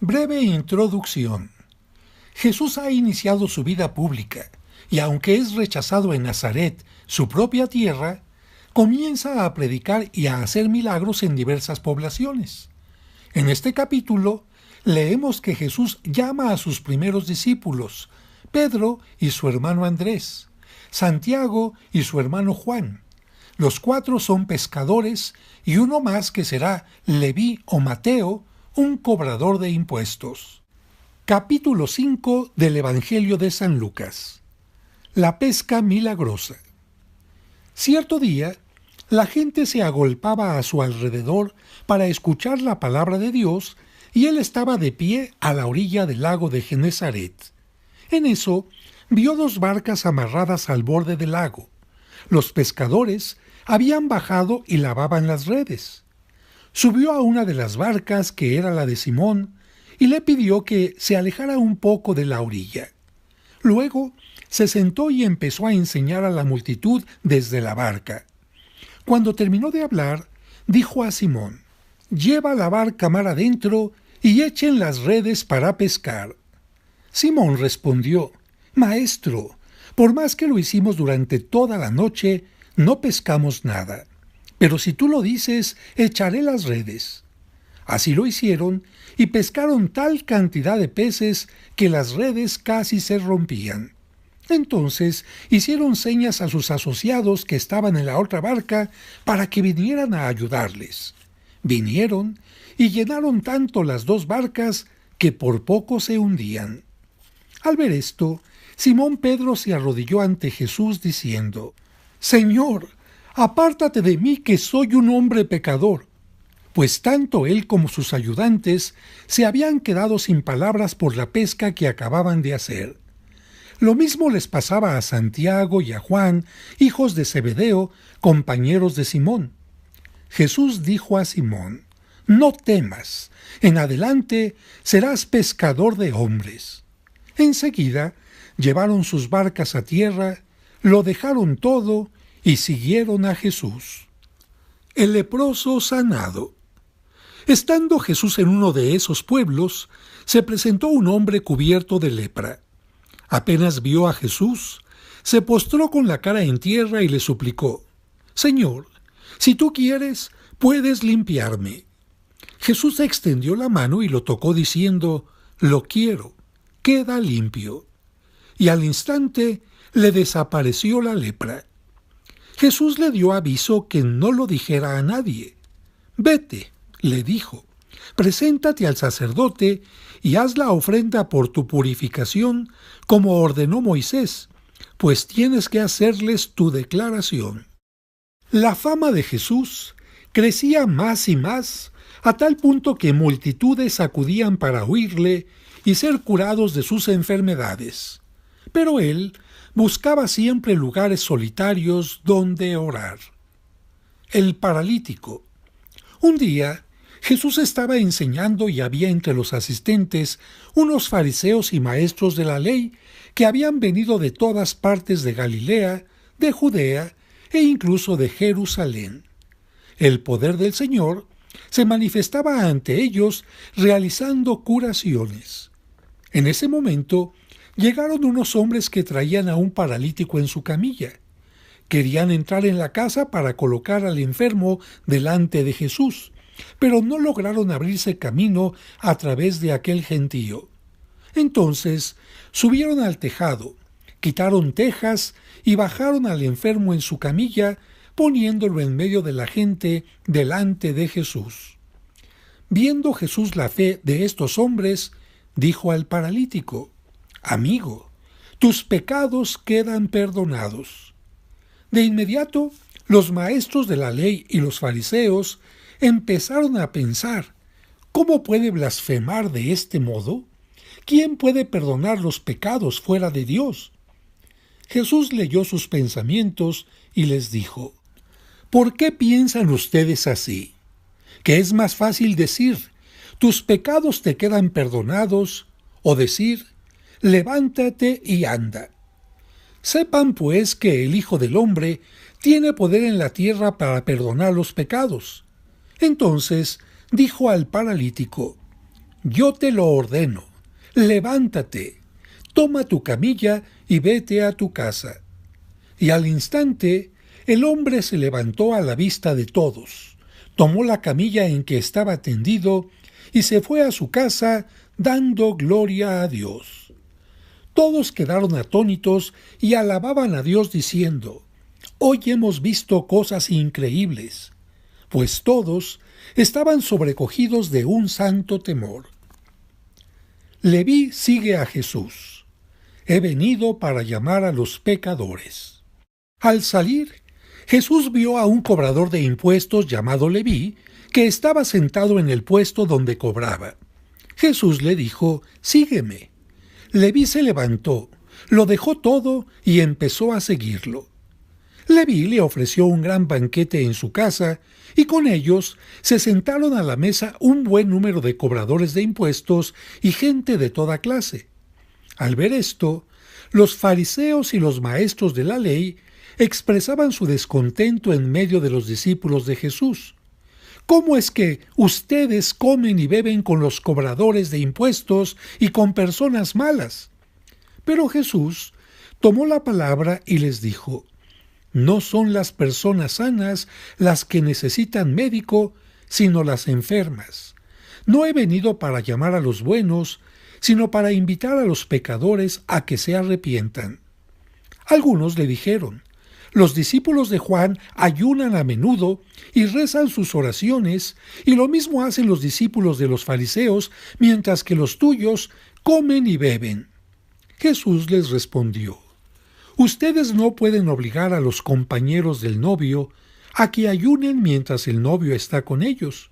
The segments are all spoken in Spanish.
Breve introducción. Jesús ha iniciado su vida pública y aunque es rechazado en Nazaret, su propia tierra, comienza a predicar y a hacer milagros en diversas poblaciones. En este capítulo leemos que Jesús llama a sus primeros discípulos, Pedro y su hermano Andrés, Santiago y su hermano Juan. Los cuatro son pescadores y uno más que será Leví o Mateo, un cobrador de impuestos. Capítulo 5 del Evangelio de San Lucas. La pesca milagrosa. Cierto día, la gente se agolpaba a su alrededor para escuchar la palabra de Dios y él estaba de pie a la orilla del lago de Genesaret. En eso, vio dos barcas amarradas al borde del lago. Los pescadores habían bajado y lavaban las redes. Subió a una de las barcas, que era la de Simón, y le pidió que se alejara un poco de la orilla. Luego se sentó y empezó a enseñar a la multitud desde la barca. Cuando terminó de hablar, dijo a Simón: «Lleva la barca mar adentro y echen las redes para pescar». Simón respondió: «Maestro, por más que lo hicimos durante toda la noche, no pescamos nada. Pero si tú lo dices, echaré las redes». Así lo hicieron y pescaron tal cantidad de peces que las redes casi se rompían. Entonces hicieron señas a sus asociados que estaban en la otra barca para que vinieran a ayudarles. Vinieron y llenaron tanto las dos barcas que por poco se hundían. Al ver esto, Simón Pedro se arrodilló ante Jesús diciendo: «Señor, apártate de mí, que soy un hombre pecador». Pues tanto él como sus ayudantes se habían quedado sin palabras por la pesca que acababan de hacer. Lo mismo les pasaba a Santiago y a Juan, hijos de Zebedeo, compañeros de Simón. Jesús dijo a Simón: «No temas, en adelante serás pescador de hombres». Enseguida llevaron sus barcas a tierra, lo dejaron todo y siguieron a Jesús. El leproso sanado. Estando Jesús en uno de esos pueblos, se presentó un hombre cubierto de lepra. Apenas vio a Jesús, se postró con la cara en tierra y le suplicó: «Señor, si tú quieres, puedes limpiarme». Jesús extendió la mano y lo tocó diciendo: «Lo quiero, queda limpio». Y al instante le desapareció la lepra. Jesús le dio aviso que no lo dijera a nadie. «Vete», le dijo, «preséntate al sacerdote y haz la ofrenda por tu purificación, como ordenó Moisés, pues tienes que hacerles tu declaración». La fama de Jesús crecía más y más, a tal punto que multitudes acudían para oírle y ser curados de sus enfermedades. Pero él buscaba siempre lugares solitarios donde orar. El paralítico. Un día, Jesús estaba enseñando y había entre los asistentes unos fariseos y maestros de la ley que habían venido de todas partes de Galilea, de Judea e incluso de Jerusalén. El poder del Señor se manifestaba ante ellos realizando curaciones. En ese momento llegaron unos hombres que traían a un paralítico en su camilla. Querían entrar en la casa para colocar al enfermo delante de Jesús, pero no lograron abrirse camino a través de aquel gentío. Entonces subieron al tejado, quitaron tejas y bajaron al enfermo en su camilla, poniéndolo en medio de la gente delante de Jesús. Viendo Jesús la fe de estos hombres, dijo al paralítico: «Amigo, tus pecados quedan perdonados». De inmediato, los maestros de la ley y los fariseos empezaron a pensar: ¿cómo puede blasfemar de este modo? ¿Quién puede perdonar los pecados fuera de Dios? Jesús leyó sus pensamientos y les dijo: «¿Por qué piensan ustedes así? ¿Que es más fácil decir: tus pecados te quedan perdonados, o decir: levántate y anda? Sepan pues que el Hijo del Hombre tiene poder en la tierra para perdonar los pecados». Entonces dijo al paralítico: yo te lo ordeno, levántate, toma tu camilla y vete a tu casa. Y al instante el hombre se levantó a la vista de todos, tomó la camilla en que estaba tendido y se fue a su casa dando gloria a Dios. Todos quedaron atónitos y alababan a Dios diciendo: «Hoy hemos visto cosas increíbles», pues todos estaban sobrecogidos de un santo temor. Leví sigue a Jesús. He venido para llamar a los pecadores. Al salir, Jesús vio a un cobrador de impuestos llamado Leví, que estaba sentado en el puesto donde cobraba. Jesús le dijo: «Sígueme». Leví se levantó, lo dejó todo y empezó a seguirlo. Leví le ofreció un gran banquete en su casa, y con ellos se sentaron a la mesa un buen número de cobradores de impuestos y gente de toda clase. Al ver esto, los fariseos y los maestros de la ley expresaban su descontento en medio de los discípulos de Jesús. ¿Cómo es que ustedes comen y beben con los cobradores de impuestos y con personas malas? Pero Jesús tomó la palabra y les dijo: «No son las personas sanas las que necesitan médico, sino las enfermas. No he venido para llamar a los buenos, sino para invitar a los pecadores a que se arrepientan». Algunos le dijeron: «Los discípulos de Juan ayunan a menudo y rezan sus oraciones, y lo mismo hacen los discípulos de los fariseos, mientras que los tuyos comen y beben». Jesús les respondió: «Ustedes no pueden obligar a los compañeros del novio a que ayunen mientras el novio está con ellos.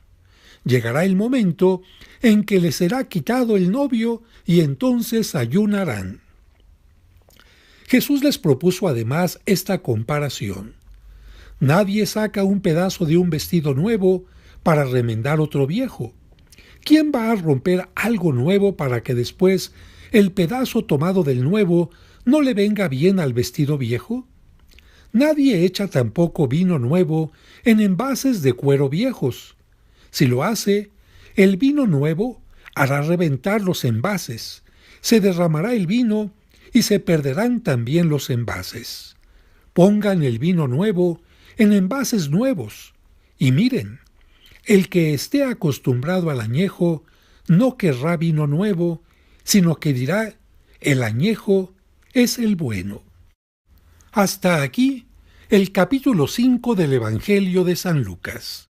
Llegará el momento en que les será quitado el novio y entonces ayunarán». Jesús les propuso además esta comparación: «Nadie saca un pedazo de un vestido nuevo para remendar otro viejo. ¿Quién va a romper algo nuevo para que después el pedazo tomado del nuevo no le venga bien al vestido viejo? Nadie echa tampoco vino nuevo en envases de cuero viejos. Si lo hace, el vino nuevo hará reventar los envases, se derramará el vino y se perderán también los envases. Pongan el vino nuevo en envases nuevos, y miren, el que esté acostumbrado al añejo no querrá vino nuevo, sino que dirá: el añejo es el bueno». Hasta aquí el capítulo 5 del Evangelio de San Lucas.